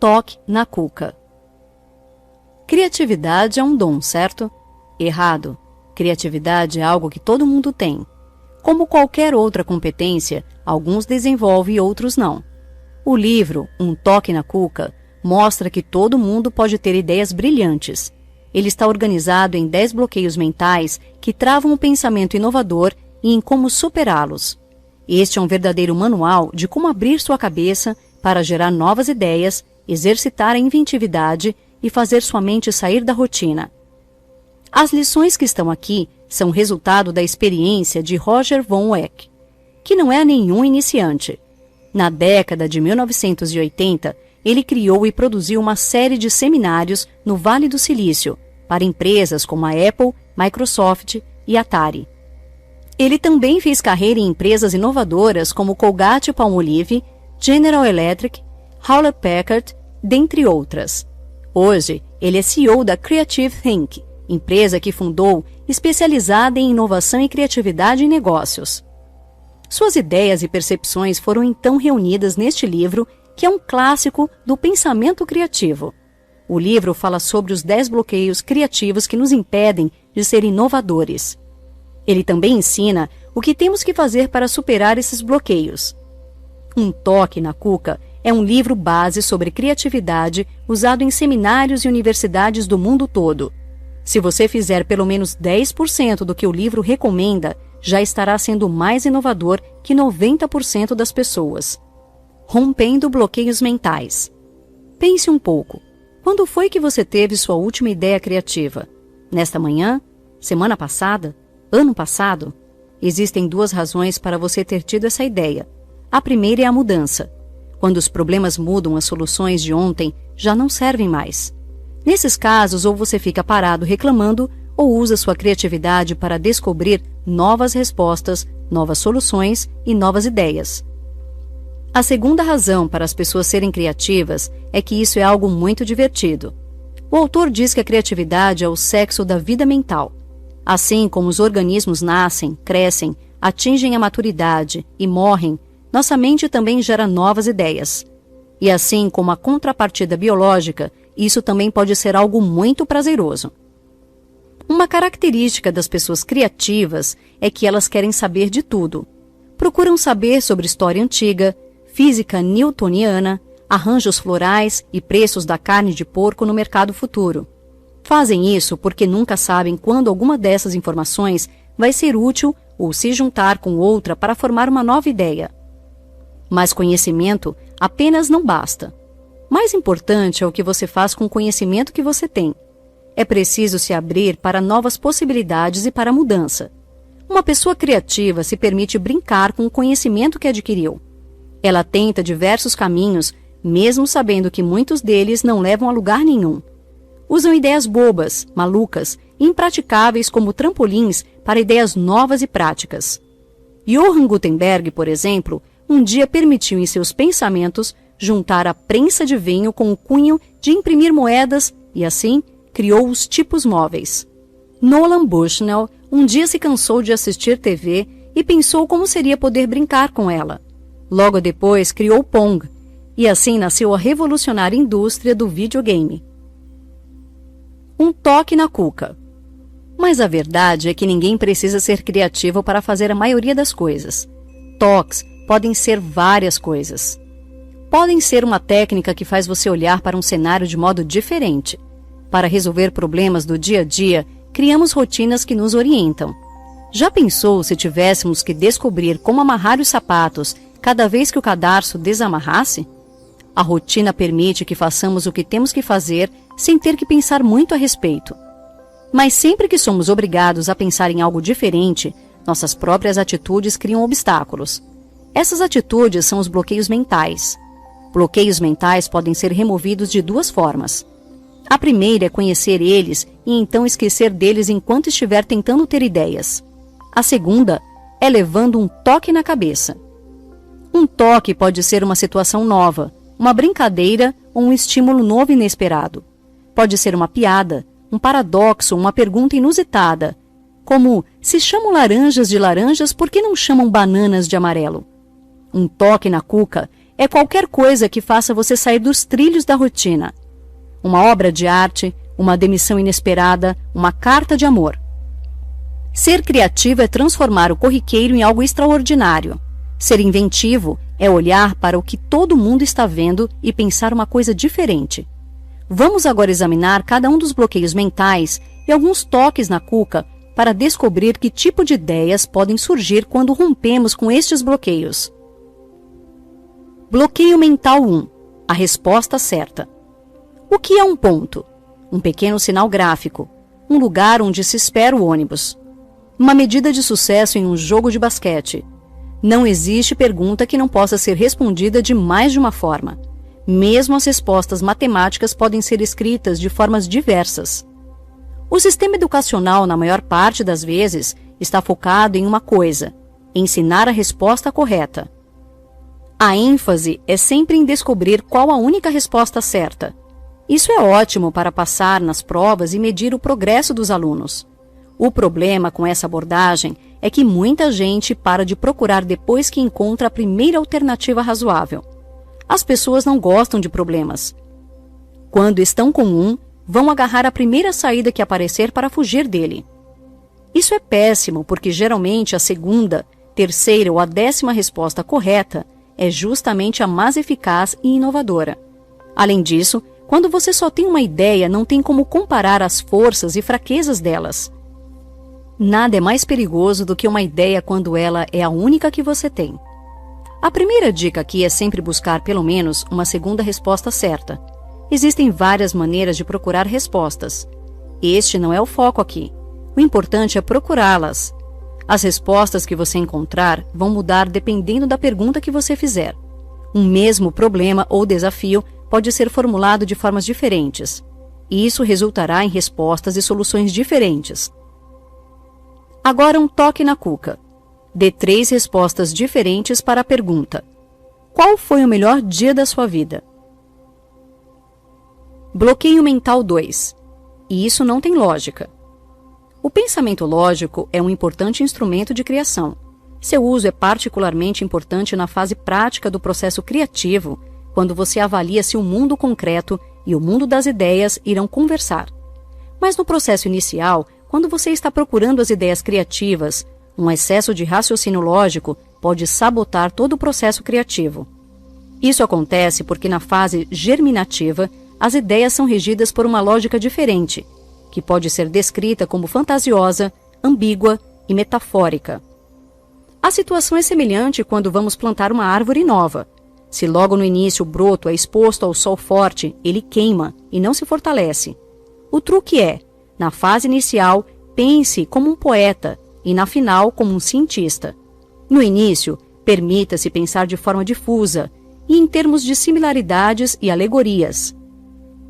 toque na cuca. Criatividade é um dom, certo? Errado. Criatividade é algo que todo mundo tem. Como qualquer outra competência, alguns desenvolvem e outros não. O livro Um Toque na Cuca mostra que todo mundo pode ter ideias brilhantes. Ele está organizado em 10 bloqueios mentais que travam um pensamento inovador e em como superá-los. Este é um verdadeiro manual de como abrir sua cabeça para gerar novas ideias, exercitar a inventividade e fazer sua mente sair da rotina. As lições que estão aqui são resultado da experiência de Roger von Eck, que não é nenhum iniciante. Na década de 1980, ele criou e produziu uma série de seminários no Vale do Silício para empresas como a Apple, Microsoft e Atari. Ele também fez carreira em empresas inovadoras como Colgate-Palmolive, General Electric, Hewlett-Packard, dentre outras. Hoje, ele é CEO da Creative Think, empresa que fundou especializada em inovação e criatividade em negócios. Suas ideias e percepções foram então reunidas neste livro, que é um clássico do pensamento criativo. O livro fala sobre os 10 bloqueios criativos que nos impedem de ser inovadores. Ele também ensina o que temos que fazer para superar esses bloqueios. Um Toque na Cuca é um livro base sobre criatividade usado em seminários e universidades do mundo todo. Se você fizer pelo menos 10% do que o livro recomenda, já estará sendo mais inovador que 90% das pessoas. Rompendo bloqueios mentais. Pense um pouco. Quando foi que você teve sua última ideia criativa? Nesta manhã? Semana passada? Ano passado? Existem 2 razões para você ter tido essa ideia. A primeira é a mudança. Quando os problemas mudam, as soluções de ontem já não servem mais. Nesses casos, ou você fica parado reclamando, ou usa sua criatividade para descobrir novas respostas, novas soluções e novas ideias. A segunda razão para as pessoas serem criativas é que isso é algo muito divertido. O autor diz que a criatividade é o sexo da vida mental. Assim como os organismos nascem, crescem, atingem a maturidade e morrem, nossa mente também gera novas ideias. E assim como a contrapartida biológica, isso também pode ser algo muito prazeroso. Uma característica das pessoas criativas é que elas querem saber de tudo. Procuram saber sobre história antiga, física newtoniana, arranjos florais e preços da carne de porco no mercado futuro. Fazem isso porque nunca sabem quando alguma dessas informações vai ser útil ou se juntar com outra para formar uma nova ideia. Mas conhecimento apenas não basta. Mais importante é o que você faz com o conhecimento que você tem. É preciso se abrir para novas possibilidades e para a mudança. Uma pessoa criativa se permite brincar com o conhecimento que adquiriu. Ela tenta diversos caminhos, mesmo sabendo que muitos deles não levam a lugar nenhum. Usam ideias bobas, malucas e impraticáveis como trampolins para ideias novas e práticas. Johann Gutenberg, por exemplo, um dia permitiu em seus pensamentos juntar a prensa de vinho com o cunho de imprimir moedas e, assim, criou os tipos móveis. Nolan Bushnell um dia se cansou de assistir TV e pensou como seria poder brincar com ela. Logo depois, criou o Pong, e assim nasceu a revolucionária indústria do videogame. Um toque na cuca. Mas a verdade é que ninguém precisa ser criativo para fazer a maioria das coisas. Toques podem ser várias coisas. Podem ser uma técnica que faz você olhar para um cenário de modo diferente. Para resolver problemas do dia a dia, criamos rotinas que nos orientam. Já pensou se tivéssemos que descobrir como amarrar os sapatos cada vez que o cadarço desamarrasse? A rotina permite que façamos o que temos que fazer sem ter que pensar muito a respeito. Mas sempre que somos obrigados a pensar em algo diferente, nossas próprias atitudes criam obstáculos. Essas atitudes são os bloqueios mentais. Bloqueios mentais podem ser removidos de 2 formas. A primeira é conhecer eles e então esquecer deles enquanto estiver tentando ter ideias. A segunda é levando um toque na cabeça. Um toque pode ser uma situação nova, uma brincadeira ou um estímulo novo e inesperado. Pode ser uma piada, um paradoxo, uma pergunta inusitada, como: se chamam laranjas de laranjas, por que não chamam bananas de amarelo? Um toque na cuca é qualquer coisa que faça você sair dos trilhos da rotina. Uma obra de arte, uma demissão inesperada, uma carta de amor. Ser criativo é transformar o corriqueiro em algo extraordinário. Ser inventivo é olhar para o que todo mundo está vendo e pensar uma coisa diferente. Vamos agora examinar cada um dos bloqueios mentais e alguns toques na cuca para descobrir que tipo de ideias podem surgir quando rompemos com estes bloqueios. Bloqueio mental 1. A resposta certa. O que é um ponto? Um pequeno sinal gráfico. Um lugar onde se espera o ônibus. Uma medida de sucesso em um jogo de basquete. Não existe pergunta que não possa ser respondida de mais de uma forma. Mesmo as respostas matemáticas podem ser escritas de formas diversas. O sistema educacional, na maior parte das vezes, está focado em uma coisa: ensinar a resposta correta. A ênfase é sempre em descobrir qual a única resposta certa. Isso é ótimo para passar nas provas e medir o progresso dos alunos. O problema com essa abordagem é que muita gente para de procurar depois que encontra a primeira alternativa razoável. As pessoas não gostam de problemas. Quando estão com um, vão agarrar a primeira saída que aparecer para fugir dele. Isso é péssimo porque geralmente a segunda, terceira ou a 10ª resposta correta é justamente a mais eficaz e inovadora. Além disso, quando você só tem uma ideia, não tem como comparar as forças e fraquezas delas. Nada é mais perigoso do que uma ideia quando ela é a única que você tem. A primeira dica aqui é sempre buscar pelo menos uma segunda resposta certa. Existem várias maneiras de procurar respostas. Este não é o foco aqui. O importante é procurá-las. As respostas que você encontrar vão mudar dependendo da pergunta que você fizer. Um mesmo problema ou desafio pode ser formulado de formas diferentes. E isso resultará em respostas e soluções diferentes. Agora um toque na cuca. Dê 3 respostas diferentes para a pergunta: qual foi o melhor dia da sua vida? Bloqueio mental 2. E isso não tem lógica. O pensamento lógico é um importante instrumento de criação. Seu uso é particularmente importante na fase prática do processo criativo, quando você avalia se o mundo concreto e o mundo das ideias irão conversar. Mas no processo inicial, quando você está procurando as ideias criativas, um excesso de raciocínio lógico pode sabotar todo o processo criativo. Isso acontece porque na fase germinativa, as ideias são regidas por uma lógica diferente, que pode ser descrita como fantasiosa, ambígua e metafórica. A situação é semelhante quando vamos plantar uma árvore nova. Se logo no início o broto é exposto ao sol forte, ele queima e não se fortalece. O truque é, na fase inicial, pense como um poeta e na final como um cientista. No início, permita-se pensar de forma difusa e em termos de similaridades e alegorias.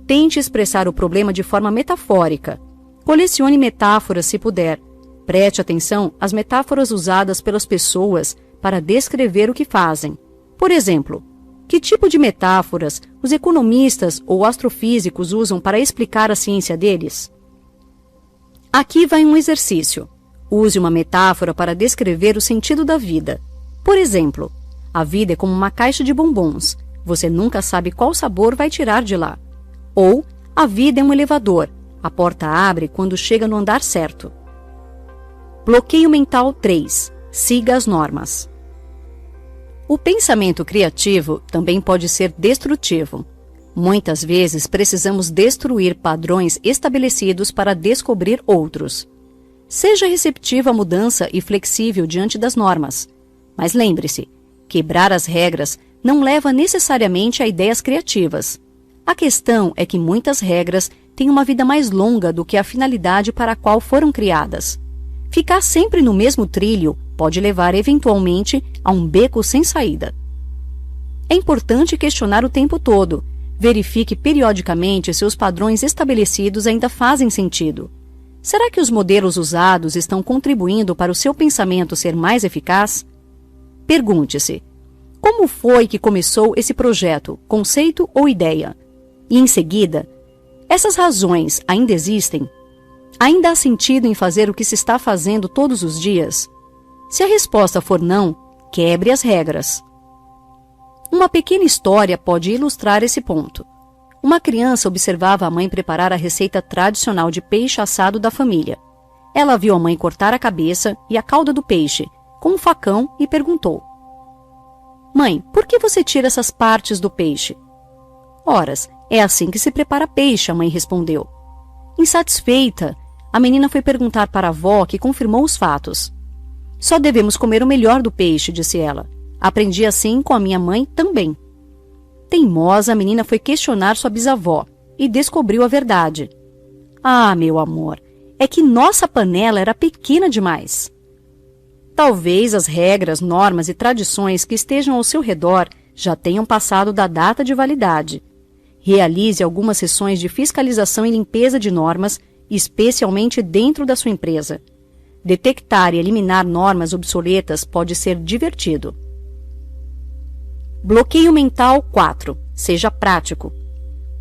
Tente expressar o problema de forma metafórica. Colecione metáforas se puder. Preste atenção às metáforas usadas pelas pessoas para descrever o que fazem. Por exemplo, que tipo de metáforas os economistas ou astrofísicos usam para explicar a ciência deles? Aqui vai um exercício. Use uma metáfora para descrever o sentido da vida. Por exemplo, a vida é como uma caixa de bombons. Você nunca sabe qual sabor vai tirar de lá. Ou, a vida é um elevador. A porta abre quando chega no andar certo. Bloqueio mental 3. Siga as normas. O pensamento criativo também pode ser destrutivo. Muitas vezes precisamos destruir padrões estabelecidos para descobrir outros. Seja receptivo à mudança e flexível diante das normas. Mas lembre-se, quebrar as regras não leva necessariamente a ideias criativas. A questão é que muitas regras têm uma vida mais longa do que a finalidade para a qual foram criadas. Ficar sempre no mesmo trilho pode levar eventualmente a um beco sem saída. É importante questionar o tempo todo. Verifique periodicamente se os padrões estabelecidos ainda fazem sentido. Será que os modelos usados estão contribuindo para o seu pensamento ser mais eficaz? Pergunte-se: como foi que começou esse projeto, conceito ou ideia? E em seguida, essas razões ainda existem? Ainda há sentido em fazer o que se está fazendo todos os dias? Se a resposta for não, quebre as regras. Uma pequena história pode ilustrar esse ponto. Uma criança observava a mãe preparar a receita tradicional de peixe assado da família. Ela viu a mãe cortar a cabeça e a cauda do peixe com um facão e perguntou: "Mãe, por que você tira essas partes do peixe?" "Oras, é assim que se prepara peixe", a mãe respondeu. Insatisfeita, a menina foi perguntar para a avó, que confirmou os fatos. "Só devemos comer o melhor do peixe", disse ela. "Aprendi assim com a minha mãe também." Teimosa, a menina foi questionar sua bisavó e descobriu a verdade. "Ah, meu amor, é que nossa panela era pequena demais." Talvez as regras, normas e tradições que estejam ao seu redor já tenham passado da data de validade. Realize algumas sessões de fiscalização e limpeza de normas, especialmente dentro da sua empresa. Detectar e eliminar normas obsoletas pode ser divertido. Bloqueio mental 4. Seja prático.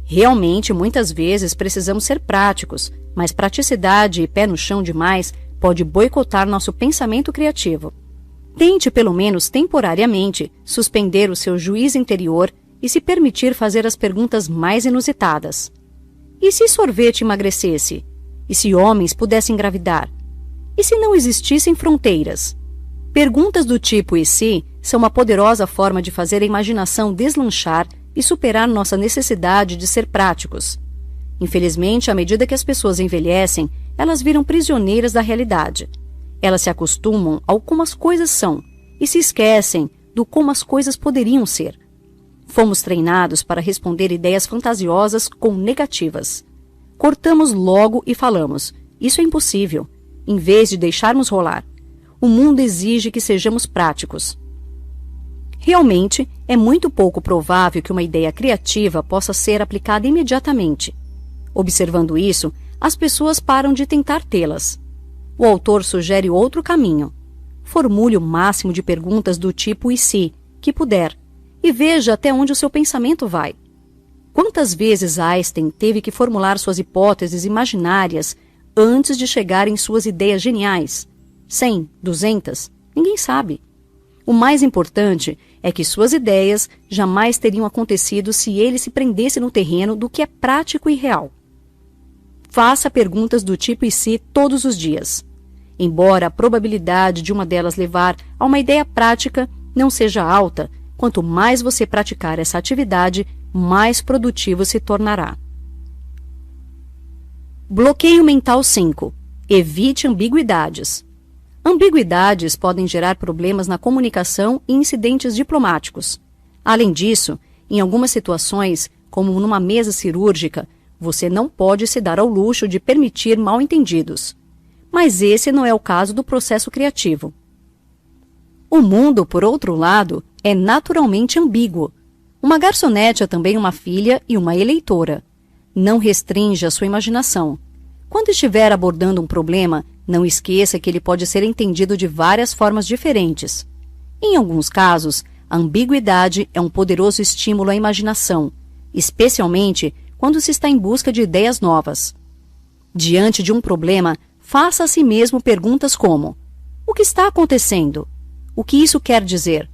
Realmente, muitas vezes precisamos ser práticos, mas praticidade e pé no chão demais pode boicotar nosso pensamento criativo. Tente, pelo menos temporariamente, suspender o seu juízo interior e se permitir fazer as perguntas mais inusitadas. E se sorvete emagrecesse? E se homens pudessem engravidar? E se não existissem fronteiras? Perguntas do tipo "e se" são uma poderosa forma de fazer a imaginação deslanchar e superar nossa necessidade de ser práticos. Infelizmente, à medida que as pessoas envelhecem, elas viram prisioneiras da realidade. Elas se acostumam ao como as coisas são e se esquecem do como as coisas poderiam ser. Fomos treinados para responder ideias fantasiosas com negativas. Cortamos logo e falamos: "Isso é impossível", em vez de deixarmos rolar. O mundo exige que sejamos práticos. Realmente, é muito pouco provável que uma ideia criativa possa ser aplicada imediatamente. Observando isso, as pessoas param de tentar tê-las. O autor sugere outro caminho. Formule o máximo de perguntas do tipo "e se" que puder, e veja até onde o seu pensamento vai. Quantas vezes Einstein teve que formular suas hipóteses imaginárias antes de chegar em suas ideias geniais? 100, 200? Ninguém sabe. O mais importante é que suas ideias jamais teriam acontecido se ele se prendesse no terreno do que é prático e real. Faça perguntas do tipo "e se" todos os dias. Embora a probabilidade de uma delas levar a uma ideia prática não seja alta, quanto mais você praticar essa atividade, mais produtivo se tornará. Bloqueio mental 5. Evite ambiguidades. Ambiguidades podem gerar problemas na comunicação e incidentes diplomáticos. Além disso, em algumas situações, como numa mesa cirúrgica, você não pode se dar ao luxo de permitir mal-entendidos. Mas esse não é o caso do processo criativo. O mundo, por outro lado, é naturalmente ambíguo. Uma garçonete é também uma filha e uma eleitora. Não restrinja a sua imaginação. Quando estiver abordando um problema, não esqueça que ele pode ser entendido de várias formas diferentes. Em alguns casos, a ambiguidade é um poderoso estímulo à imaginação, especialmente quando se está em busca de ideias novas. Diante de um problema, faça a si mesmo perguntas como: o que está acontecendo? O que isso quer dizer?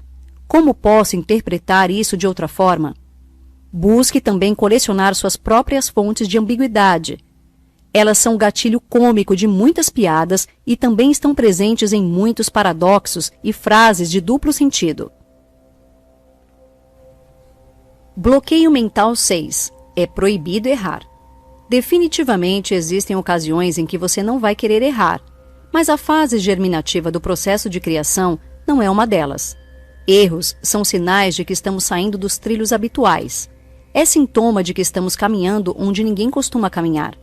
Como posso interpretar isso de outra forma? Busque também colecionar suas próprias fontes de ambiguidade. Elas são o gatilho cômico de muitas piadas e também estão presentes em muitos paradoxos e frases de duplo sentido. Bloqueio mental 6. É proibido errar. Definitivamente existem ocasiões em que você não vai querer errar, mas a fase germinativa do processo de criação não é uma delas. Erros são sinais de que estamos saindo dos trilhos habituais. É sintoma de que estamos caminhando onde ninguém costuma caminhar.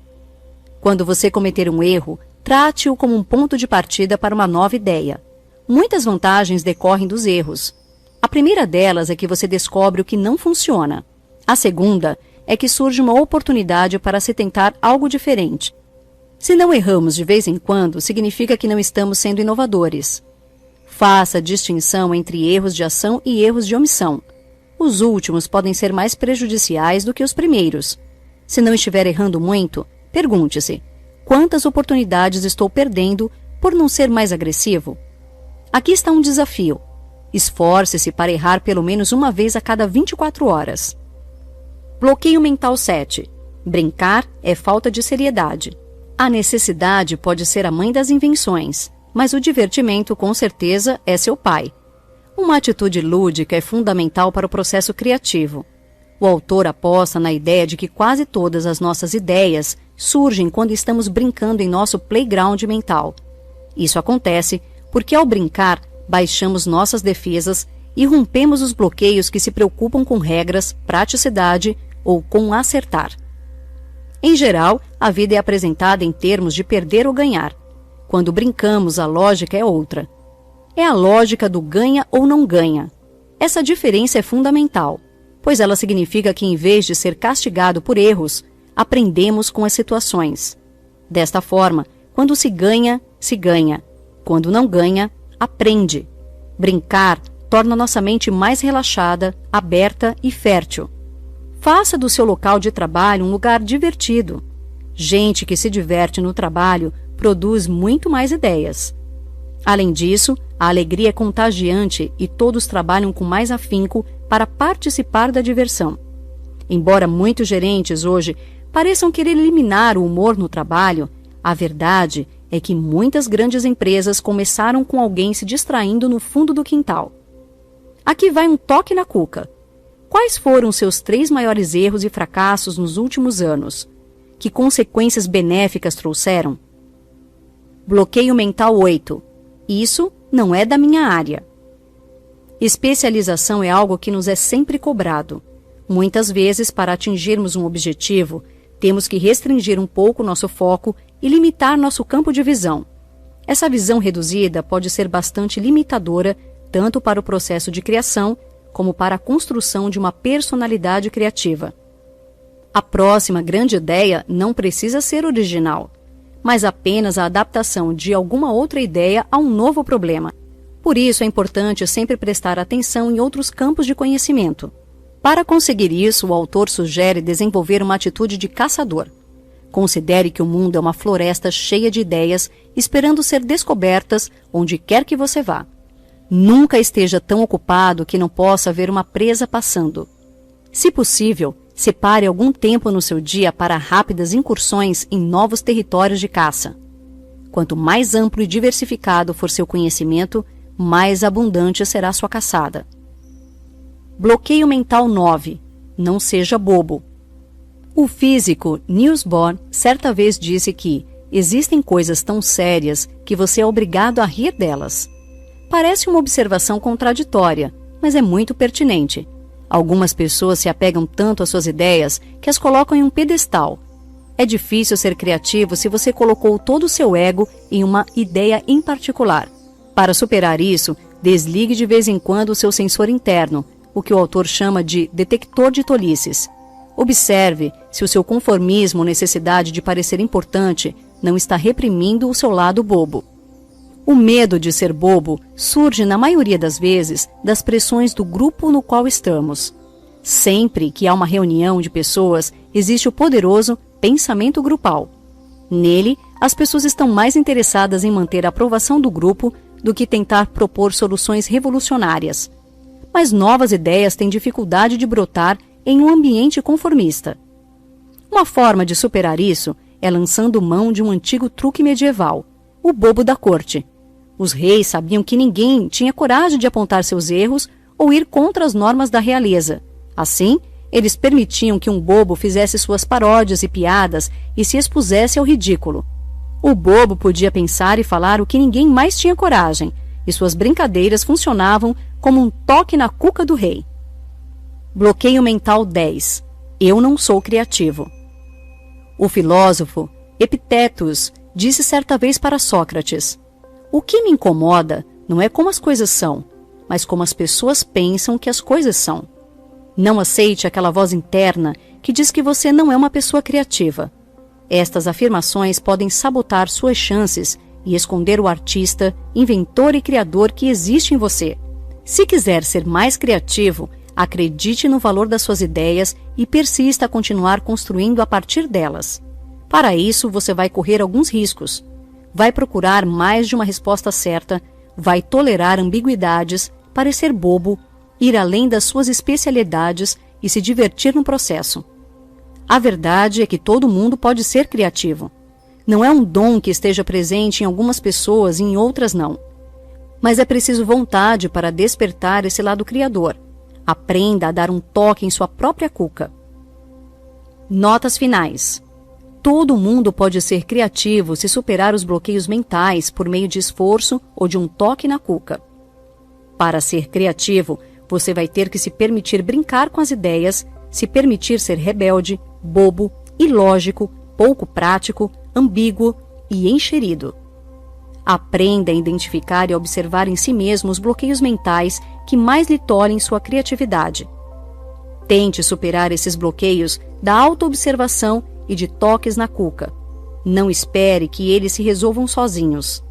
Quando você cometer um erro, trate-o como um ponto de partida para uma nova ideia. Muitas vantagens decorrem dos erros. A primeira delas é que você descobre o que não funciona. A segunda é que surge uma oportunidade para se tentar algo diferente. Se não erramos de vez em quando, significa que não estamos sendo inovadores. Faça a distinção entre erros de ação e erros de omissão. Os últimos podem ser mais prejudiciais do que os primeiros. Se não estiver errando muito, pergunte-se: quantas oportunidades estou perdendo por não ser mais agressivo? Aqui está um desafio. Esforce-se para errar pelo menos uma vez a cada 24 horas. Bloqueio mental 7. Brincar é falta de seriedade. A necessidade pode ser a mãe das invenções, mas o divertimento, com certeza, é seu pai. Uma atitude lúdica é fundamental para o processo criativo. O autor aposta na ideia de que quase todas as nossas ideias surgem quando estamos brincando em nosso playground mental. Isso acontece porque, ao brincar, baixamos nossas defesas e rompemos os bloqueios que se preocupam com regras, praticidade ou com acertar. Em geral, a vida é apresentada em termos de perder ou ganhar. Quando brincamos, a lógica é outra. É a lógica do ganha ou não ganha. Essa diferença é fundamental, pois ela significa que, em vez de ser castigado por erros, aprendemos com as situações. Desta forma, quando se ganha, se ganha. Quando não ganha, aprende. Brincar torna nossa mente mais relaxada, aberta e fértil. Faça do seu local de trabalho um lugar divertido. Gente que se diverte no trabalho produz muito mais ideias. Além disso, a alegria é contagiante e todos trabalham com mais afinco para participar da diversão. Embora muitos gerentes hoje pareçam querer eliminar o humor no trabalho, a verdade é que muitas grandes empresas começaram com alguém se distraindo no fundo do quintal. Aqui vai um toque na cuca. Quais foram seus 3 maiores erros e fracassos nos últimos anos? Que consequências benéficas trouxeram? Bloqueio mental 8. Isso não é da minha área. Especialização é algo que nos é sempre cobrado. Muitas vezes, para atingirmos um objetivo, temos que restringir um pouco nosso foco e limitar nosso campo de visão. Essa visão reduzida pode ser bastante limitadora, tanto para o processo de criação, como para a construção de uma personalidade criativa. A próxima grande ideia não precisa ser original, mas apenas a adaptação de alguma outra ideia a um novo problema. Por isso é importante sempre prestar atenção em outros campos de conhecimento. Para conseguir isso, o autor sugere desenvolver uma atitude de caçador. Considere que o mundo é uma floresta cheia de ideias, esperando ser descobertas onde quer que você vá. Nunca esteja tão ocupado que não possa ver uma presa passando. Se possível, separe algum tempo no seu dia para rápidas incursões em novos territórios de caça. Quanto mais amplo e diversificado for seu conhecimento, mais abundante será sua caçada. Bloqueio mental 9. Não seja bobo. O físico Niels Bohr certa vez disse que existem coisas tão sérias que você é obrigado a rir delas. Parece uma observação contraditória, mas é muito pertinente. Algumas pessoas se apegam tanto às suas ideias que as colocam em um pedestal. É difícil ser criativo se você colocou todo o seu ego em uma ideia em particular. Para superar isso, desligue de vez em quando o seu sensor interno, o que o autor chama de detector de tolices. Observe se o seu conformismo ou necessidade de parecer importante não está reprimindo o seu lado bobo. O medo de ser bobo surge, na maioria das vezes, das pressões do grupo no qual estamos. Sempre que há uma reunião de pessoas, existe o poderoso pensamento grupal. Nele, as pessoas estão mais interessadas em manter a aprovação do grupo do que tentar propor soluções revolucionárias. Mas novas ideias têm dificuldade de brotar em um ambiente conformista. Uma forma de superar isso é lançando mão de um antigo truque medieval, o bobo da corte. Os reis sabiam que ninguém tinha coragem de apontar seus erros ou ir contra as normas da realeza. Assim, eles permitiam que um bobo fizesse suas paródias e piadas e se expusesse ao ridículo. O bobo podia pensar e falar o que ninguém mais tinha coragem, e suas brincadeiras funcionavam como um toque na cuca do rei. Bloqueio mental 10. Eu não sou criativo. O filósofo Epictetus disse certa vez para Sócrates: o que me incomoda não é como as coisas são, mas como as pessoas pensam que as coisas são. Não aceite aquela voz interna que diz que você não é uma pessoa criativa. Estas afirmações podem sabotar suas chances e esconder o artista, inventor e criador que existe em você. Se quiser ser mais criativo, acredite no valor das suas ideias e persista a continuar construindo a partir delas. Para isso, você vai correr alguns riscos. Vai procurar mais de uma resposta certa, vai tolerar ambiguidades, parecer bobo, ir além das suas especialidades e se divertir no processo. A verdade é que todo mundo pode ser criativo. Não é um dom que esteja presente em algumas pessoas e em outras não. Mas é preciso vontade para despertar esse lado criador. Aprenda a dar um toque em sua própria cuca. Notas finais. Todo mundo pode ser criativo se superar os bloqueios mentais por meio de esforço ou de um toque na cuca. Para ser criativo, você vai ter que se permitir brincar com as ideias, se permitir ser rebelde, bobo, ilógico, pouco prático, ambíguo e encherido. Aprenda a identificar e a observar em si mesmo os bloqueios mentais que mais lhe tolhem sua criatividade. Tente superar esses bloqueios da autoobservação e de toques na cuca. Não espere que eles se resolvam sozinhos.